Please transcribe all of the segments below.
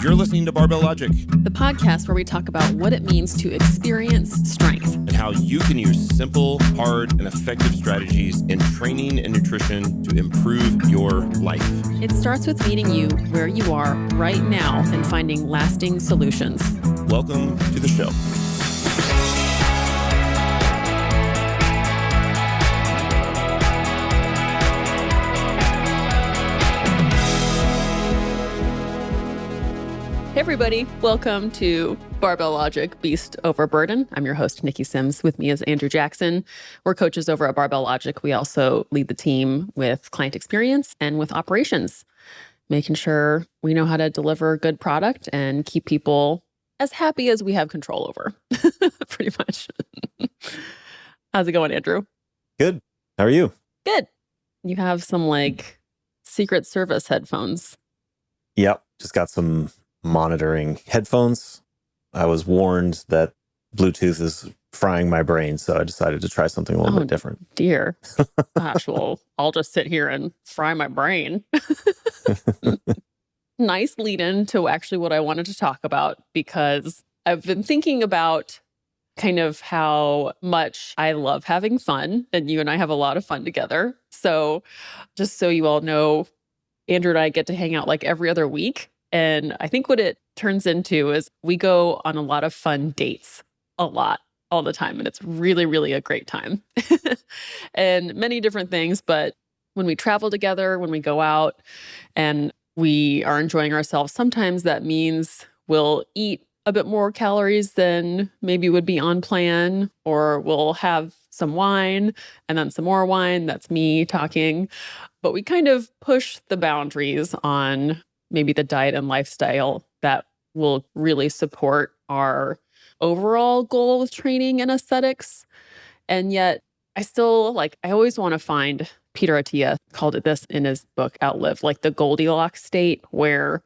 You're listening to Barbell Logic, the podcast where we talk about what it means to experience strength and how you can use simple, hard, and effective strategies in training and nutrition to improve your life. It starts with meeting you where you are right now and finding lasting solutions. Welcome to the show. Hey everybody, welcome to Barbell Logic, Beast Over Burden. I'm your host, Nikki Sims. With me is Andrew Jackson. We're coaches over at Barbell Logic. We also lead the team with client experience and with operations, making sure we know how to deliver good product and keep people as happy as we have control over, pretty much. How's it going, Andrew? Good. How are you? Good. You have some Secret Service headphones. Yep. Just got some monitoring headphones. I was warned that Bluetooth is frying my brain, so I decided to try something a little bit different. Dear. Gosh, well, I'll just sit here and fry my brain. Nice lead in to actually what I wanted to talk about, because I've been thinking about kind of how much I love having fun, and you and I have a lot of fun together. So just so you all know, Andrew and I get to hang out every other week. And I think what it turns into is we go on a lot of fun dates, all the time. And it's really, really a great time. And many different things. But when we travel together, when we go out and we are enjoying ourselves, sometimes that means we'll eat a bit more calories than maybe would be on plan, or we'll have some wine and then some more wine. That's me talking. But we kind of push the boundaries on maybe the diet and lifestyle that will really support our overall goal with training and aesthetics. And yet I still I always want to find, Peter Attia called it this in his book, Outlive, the Goldilocks state, where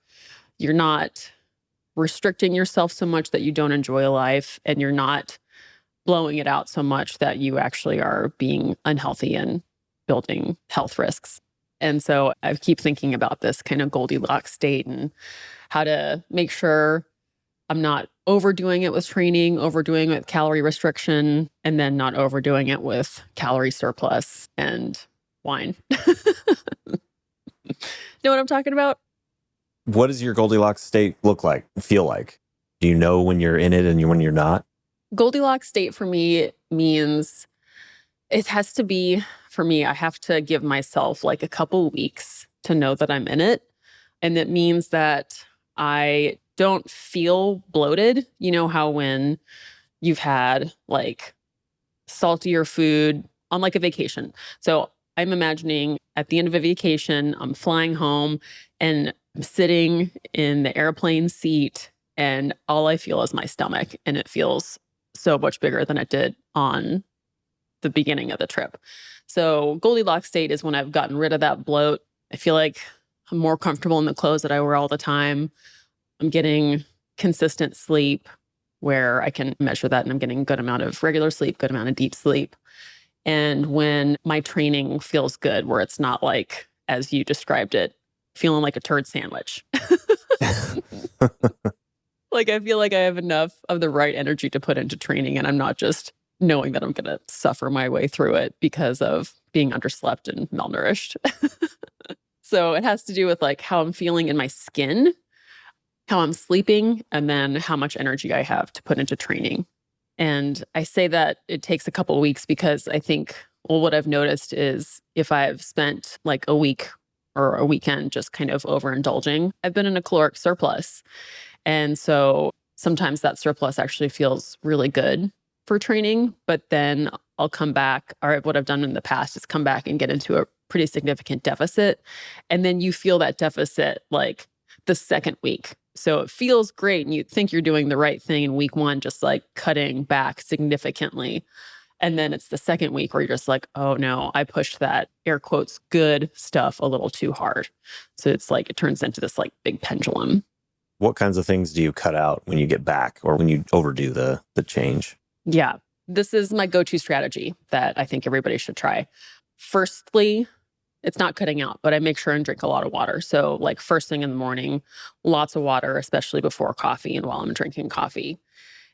you're not restricting yourself so much that you don't enjoy life, and you're not blowing it out so much that you actually are being unhealthy and building health risks. And so I keep thinking about this kind of Goldilocks state and how to make sure I'm not overdoing it with training, overdoing it with calorie restriction, and then not overdoing it with calorie surplus and wine. Know what I'm talking about? What does your Goldilocks state look like, feel like? Do you know when you're in it and when you're not? Goldilocks state for me means it has to be, for me, I have to give myself a couple weeks to know that I'm in it. And that means that I don't feel bloated. You know how when you've had saltier food on a vacation. So I'm imagining at the end of a vacation, I'm flying home and I'm sitting in the airplane seat and all I feel is my stomach, and it feels so much bigger than it did on the beginning of the trip. So Goldilocks state is when I've gotten rid of that bloat. I feel like I'm more comfortable in the clothes that I wear all the time. I'm getting consistent sleep where I can measure that, and I'm getting a good amount of regular sleep, good amount of deep sleep. And when my training feels good, where it's not as you described it, feeling like a turd sandwich. I feel like I have enough of the right energy to put into training, and I'm not just knowing that I'm going to suffer my way through it because of being underslept and malnourished. So it has to do with how I'm feeling in my skin, how I'm sleeping, and then how much energy I have to put into training. And I say that it takes a couple of weeks because I think, what I've noticed is if I've spent a week or a weekend just kind of overindulging, I've been in a caloric surplus. And so sometimes that surplus actually feels really good for training, but then I'll come back, or what I've done in the past is come back and get into a pretty significant deficit. And then you feel that deficit the second week. So it feels great and you think you're doing the right thing in week one, just cutting back significantly. And then it's the second week where you're just oh no, I pushed that air quotes good stuff a little too hard. So it's it turns into this big pendulum. What kinds of things do you cut out when you get back or when you overdo the change? Yeah, this is my go-to strategy that I think everybody should try. Firstly, it's not cutting out, but I make sure and drink a lot of water. So like first thing in the morning, lots of water, especially before coffee and while I'm drinking coffee.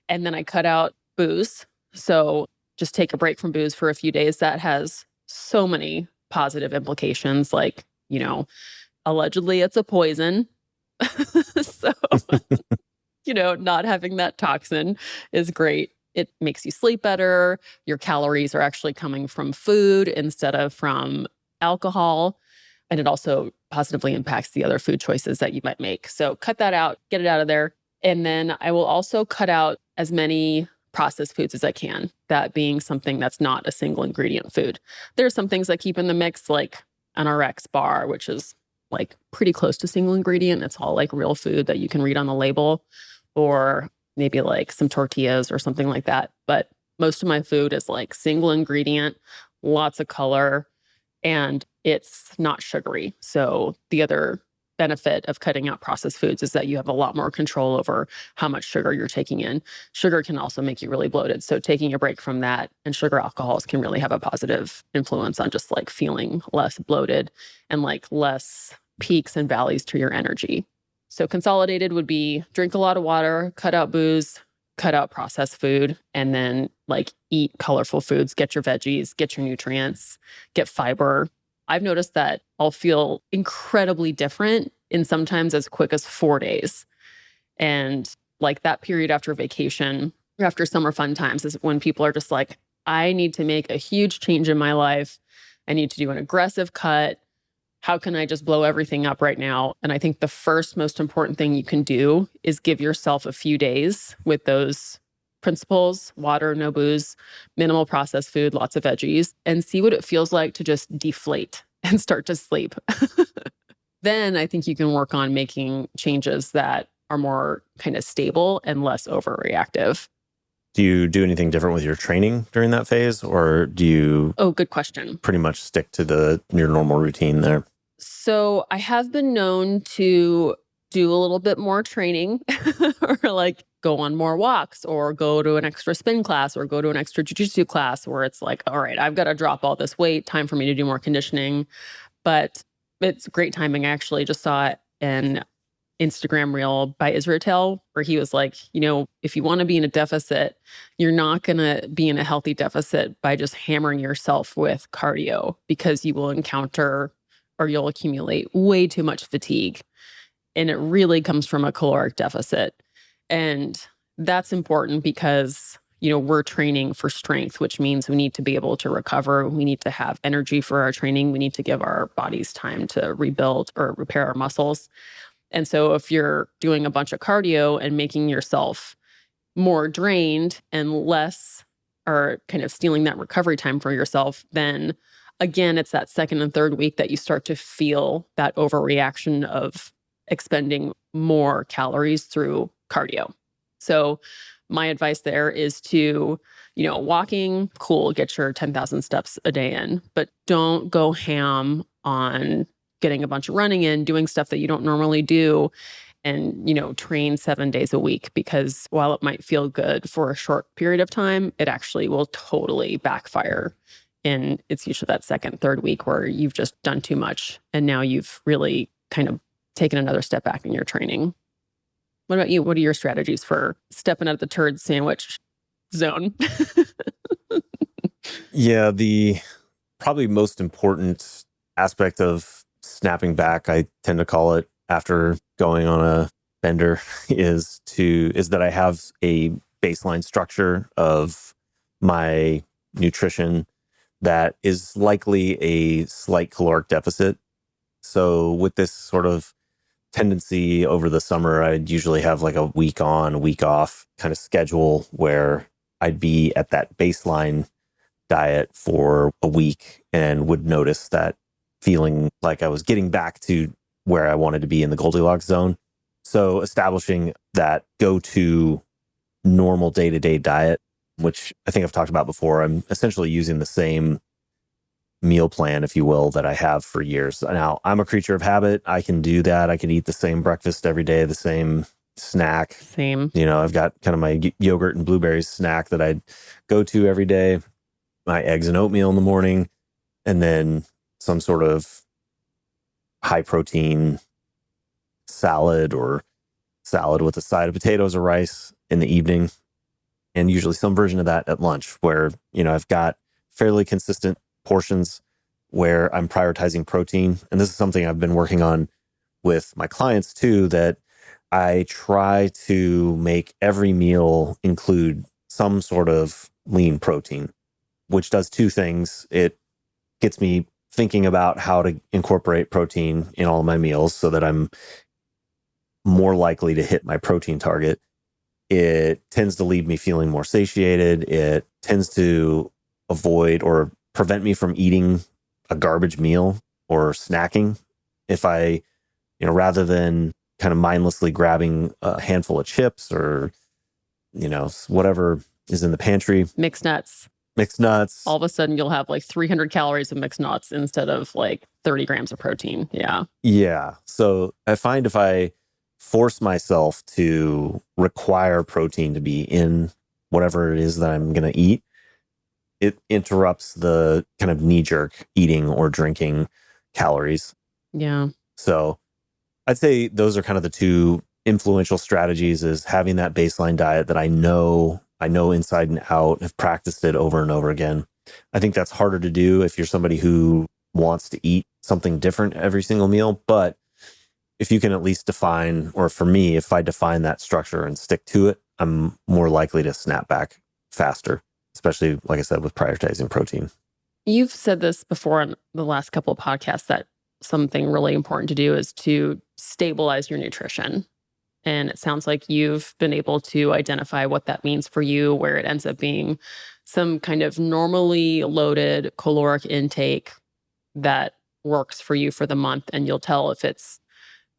And then I cut out booze. So just take a break from booze for a few days. That has so many positive implications. Like, allegedly it's a poison. So, not having that toxin is great. It makes you sleep better. Your calories are actually coming from food instead of from alcohol. And it also positively impacts the other food choices that you might make. So cut that out, get it out of there. And then I will also cut out as many processed foods as I can, that being something that's not a single ingredient food. There are some things I keep in the mix, like an RX bar, which is like pretty close to single ingredient. It's all like real food that you can read on the label, or maybe like some tortillas or something like that. But most of my food is like single ingredient, lots of color, and it's not sugary. So the other benefit of cutting out processed foods is that you have a lot more control over how much sugar you're taking in. Sugar can also make you really bloated. So taking a break from that and sugar alcohols can really have a positive influence on just like feeling less bloated and like less peaks and valleys to your energy. So consolidated would be drink a lot of water, cut out booze, cut out processed food, and then like eat colorful foods, get your veggies, get your nutrients, get fiber. I've noticed that I'll feel incredibly different in sometimes as quick as 4 days. And like that period after vacation, after summer fun times is when people are just like, I need to make a huge change in my life. I need to do an aggressive cut. How can I just blow everything up right now? And I think the first most important thing you can do is give yourself a few days with those principles: water, no booze, minimal processed food, lots of veggies, and see what it feels like to just deflate and start to sleep. Then I think you can work on making changes that are more kind of stable and less overreactive. Do you do anything different with your training during that phase, or do you Oh, good question. pretty much stick to your normal routine there? So I have been known to do a little bit more training or like go on more walks or go to an extra spin class or go to an extra jujitsu class where it's like, all right, I've got to drop all this weight, time for me to do more conditioning. But it's great timing. I actually just saw an Instagram reel by Israel where he was like, if you want to be in a deficit, you're not going to be in a healthy deficit by just hammering yourself with cardio, because you will encounter or you'll accumulate way too much fatigue. And it really comes from a caloric deficit. And that's important because, we're training for strength, which means we need to be able to recover. We need to have energy for our training. We need to give our bodies time to rebuild or repair our muscles. And so if you're doing a bunch of cardio and making yourself more drained and less, or kind of stealing that recovery time for yourself, then again, it's that second and third week that you start to feel that overreaction of expending more calories through cardio. So my advice there is to, walking, cool, get your 10,000 steps a day in, but don't go ham on getting a bunch of running in, doing stuff that you don't normally do, and, train 7 days a week, because while it might feel good for a short period of time, it actually will totally backfire. And it's usually that second, third week where you've just done too much. And now you've really kind of taken another step back in your training. What about you? What are your strategies for stepping out of the turd sandwich zone? Yeah, the probably most important aspect of snapping back, I tend to call it, after going on a bender, is that I have a baseline structure of my nutrition that is likely a slight caloric deficit. So with this sort of tendency over the summer, I'd usually have like a week on, a week off kind of schedule where I'd be at that baseline diet for a week and would notice that feeling like I was getting back to where I wanted to be in the Goldilocks zone. So establishing that go-to normal day-to-day diet, which I think I've talked about before, I'm essentially using the same meal plan, if you will, that I have for years. Now, I'm a creature of habit. I can do that. I can eat the same breakfast every day, the same snack. Same. I've got kind of my yogurt and blueberries snack that I go to every day, my eggs and oatmeal in the morning. And then some sort of high protein salad or salad with a side of potatoes or rice in the evening, and usually some version of that at lunch, where, I've got fairly consistent portions where I'm prioritizing protein. And this is something I've been working on with my clients too, that I try to make every meal include some sort of lean protein, which does two things. It gets me thinking about how to incorporate protein in all of my meals so that I'm more likely to hit my protein target. It tends to leave me feeling more satiated. It tends to avoid or prevent me from eating a garbage meal or snacking. If I, rather than kind of mindlessly grabbing a handful of chips or, whatever is in the pantry. Mixed nuts. All of a sudden you'll have like 300 calories of mixed nuts instead of like 30 grams of protein. Yeah. Yeah. So I find if I force myself to require protein to be in whatever it is that I'm going to eat, it interrupts the kind of knee-jerk eating or drinking calories. Yeah. So I'd say those are kind of the two influential strategies, is having that baseline diet that I know inside and out, have practiced it over and over again. I think that's harder to do if you're somebody who wants to eat something different every single meal. But if you can at least define, or for me, if I define that structure and stick to it, I'm more likely to snap back faster, especially, like I said, with prioritizing protein. You've said this before in the last couple of podcasts, that something really important to do is to stabilize your nutrition. And it sounds like you've been able to identify what that means for you, where it ends up being some kind of normally loaded caloric intake that works for you for the month. And you'll tell if it's,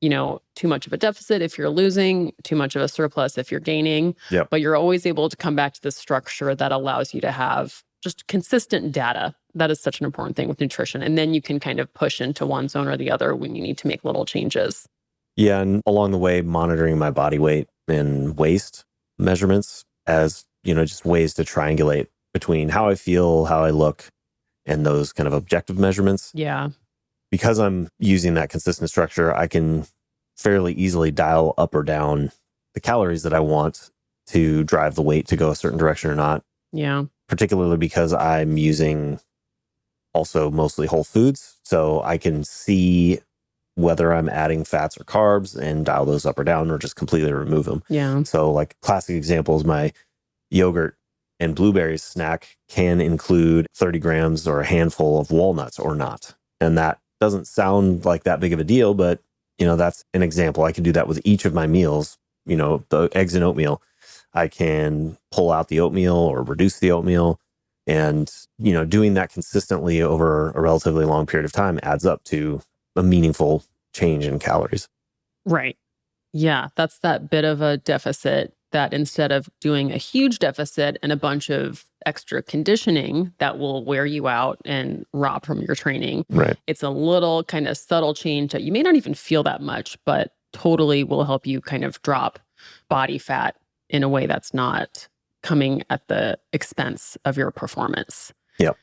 too much of a deficit if you're losing, too much of a surplus if you're gaining. Yep. But you're always able to come back to the structure that allows you to have just consistent data. That is such an important thing with nutrition. And then you can kind of push into one zone or the other when you need to make little changes. Yeah. And along the way, monitoring my body weight and waist measurements as, just ways to triangulate between how I feel, how I look, and those kind of objective measurements. Yeah. Because I'm using that consistent structure, I can fairly easily dial up or down the calories that I want to drive the weight to go a certain direction or not. Yeah. Particularly because I'm using also mostly whole foods. So I can see whether I'm adding fats or carbs and dial those up or down, or just completely remove them. Yeah. So like classic examples, my yogurt and blueberries snack can include 30 grams or a handful of walnuts or not. And that doesn't sound like that big of a deal, but that's an example. I can do that with each of my meals. The eggs and oatmeal, I can pull out the oatmeal or reduce the oatmeal, and doing that consistently over a relatively long period of time adds up to a meaningful change in calories. Right. Yeah, that's that bit of a deficit that instead of doing a huge deficit and a bunch of extra conditioning that will wear you out and rob from your training, right? It's a little kind of subtle change that you may not even feel that much, but totally will help you kind of drop body fat in a way that's not coming at the expense of your performance. Yep.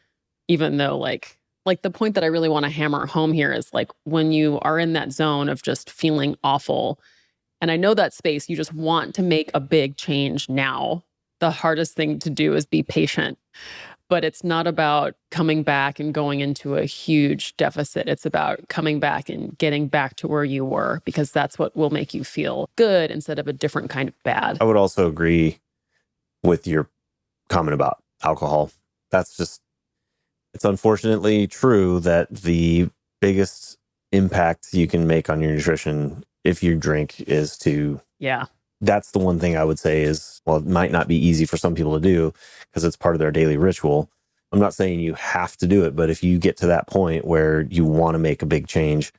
Even though like the point that I really want to hammer home here is like when you are in that zone of just feeling awful, and I know that space, you just want to make a big change now. The hardest thing to do is be patient. But it's not about coming back and going into a huge deficit. It's about coming back and getting back to where you were, because that's what will make you feel good instead of a different kind of bad. I would also agree with your comment about alcohol. It's unfortunately true that the biggest impact you can make on your nutrition if you drink is to... Yeah. That's the one thing I would say is, well, it might not be easy for some people to do because it's part of their daily ritual. I'm not saying you have to do it, but if you get to that point where you want to make a big change,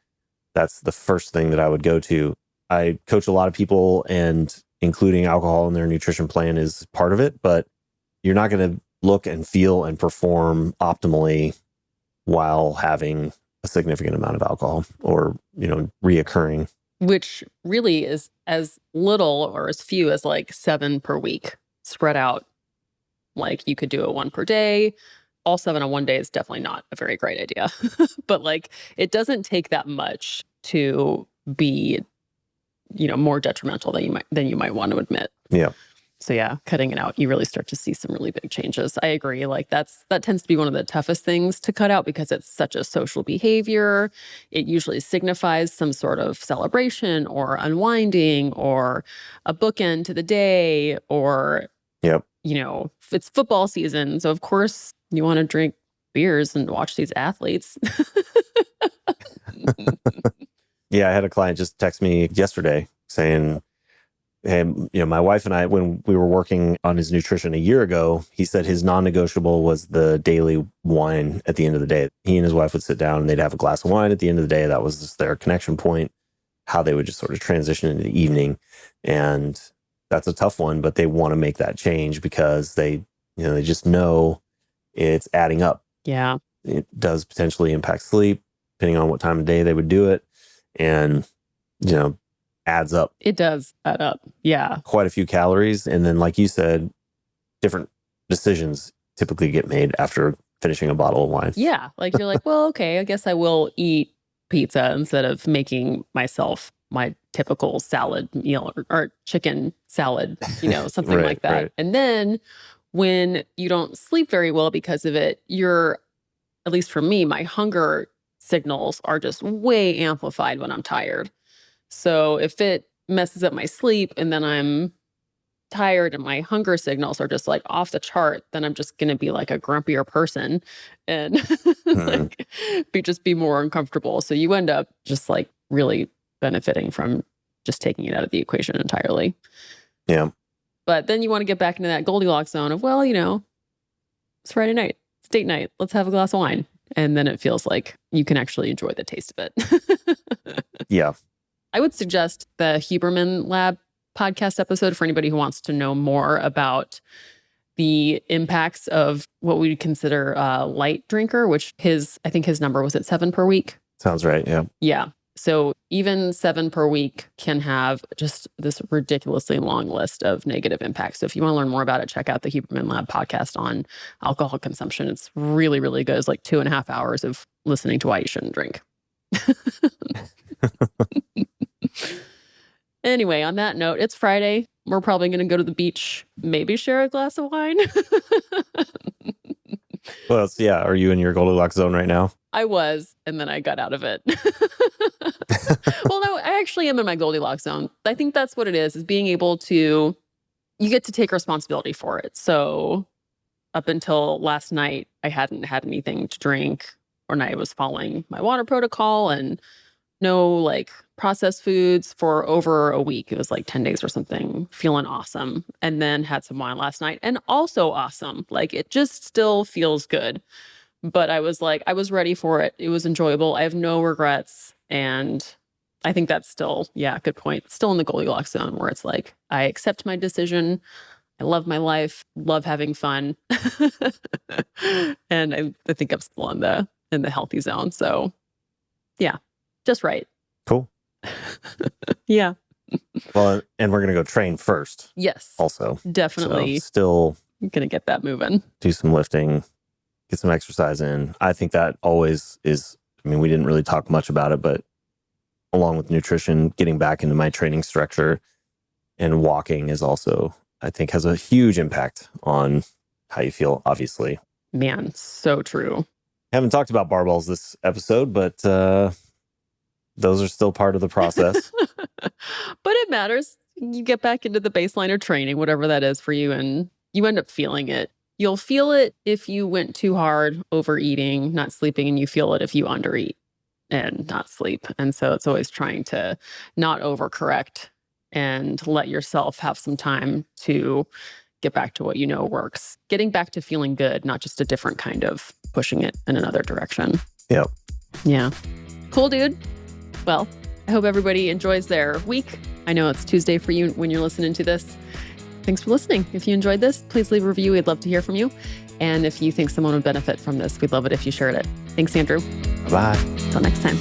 that's the first thing that I would go to. I coach a lot of people, and including alcohol in their nutrition plan is part of it, but you're not going to look and feel and perform optimally while having a significant amount of alcohol or, reoccurring. Which really is as little or as few as like 7 per week spread out. Like you could do it 1 per day, all 7 on one day is definitely not a very great idea. But like, it doesn't take that much to be, more detrimental than you might want to admit. Yeah. So yeah, cutting it out, you really start to see some really big changes. I agree. Like that tends to be one of the toughest things to cut out because it's such a social behavior. It usually signifies some sort of celebration or unwinding or a bookend to the day, or, Yep. it's football season. So of course you want to drink beers and watch these athletes. Yeah, I had a client just text me yesterday saying, hey, my wife and I, when we were working on his nutrition a year ago, he said his non-negotiable was the daily wine at the end of the day. He and his wife would sit down and they'd have a glass of wine at the end of the day. That was just their connection point, how they would just sort of transition into the evening. And that's a tough one, but they want to make that change because they just know it's adding up. Yeah. It does potentially impact sleep, depending on what time of day they would do it. And, adds up. It does add up. Yeah. Quite a few calories. And then, like you said, different decisions typically get made after finishing a bottle of wine. Yeah. Like you're like, well, okay, I guess I will eat pizza instead of making myself my typical salad meal or chicken salad, something Right, like that. right. And then when you don't sleep very well because of it, at least for me, my hunger signals are just way amplified when I'm tired. So if it messes up my sleep and then I'm tired and my hunger signals are just like off the chart, then I'm just going to be like a grumpier person and be more uncomfortable. So you end up just like really benefiting from just taking it out of the equation entirely. Yeah. But then you want to get back into that Goldilocks zone of, well, it's Friday night, it's date night, let's have a glass of wine. And then it feels like you can actually enjoy the taste of it. Yeah. I would suggest the Huberman Lab podcast episode for anybody who wants to know more about the impacts of what we would consider a light drinker, which I think his number was at 7 per week. Sounds right. Yeah. Yeah. So even 7 per week can have just this ridiculously long list of negative impacts. So if you want to learn more about it, check out the Huberman Lab podcast on alcohol consumption. It's really, really good. It's like 2.5 hours of listening to why you shouldn't drink. Anyway, on that note, it's Friday. We're probably going to go to the beach, maybe share a glass of wine. Well, yeah. Are you in your Goldilocks zone right now? I was, and then I got out of it. Well, no, I actually am in my Goldilocks zone. I think that's what it is being able to, you get to take responsibility for it. So up until last night, I hadn't had anything to drink, and I was following my water protocol and no like processed foods for over a week. It was like 10 days or something, feeling awesome. And then had some wine last night and also awesome. Like it just still feels good. But I was ready for it. It was enjoyable. I have no regrets. And I think that's still, good point. Still in the Goldilocks zone where it's like, I accept my decision. I love my life, love having fun. And I think I'm still in the healthy zone. So yeah, just right. Cool. Yeah. Well, and we're going to go train first. Yes. Also. Definitely. So still going to get that moving. do some lifting, get some exercise in. I think that always is, we didn't really talk much about it, but along with nutrition, getting back into my training structure and walking is also, I think, has a huge impact on how you feel, obviously. Man, so true. Haven't talked about barbells this episode, but those are still part of the process. But it matters. You get back into the baseline of training, whatever that is for you, and you end up feeling it. You'll feel it if you went too hard, overeating, not sleeping, and you feel it if you undereat and not sleep. And so it's always trying to not overcorrect and let yourself have some time to get back to what you know works. Getting back to feeling good, not just a different kind of pushing it in another direction. Yep. Yeah. Cool, dude. Well, I hope everybody enjoys their week. I know it's Tuesday for you when you're listening to this. Thanks for listening. If you enjoyed this, please leave a review. We'd love to hear from you. And if you think someone would benefit from this, we'd love it if you shared it. Thanks, Andrew. Bye. Until next time.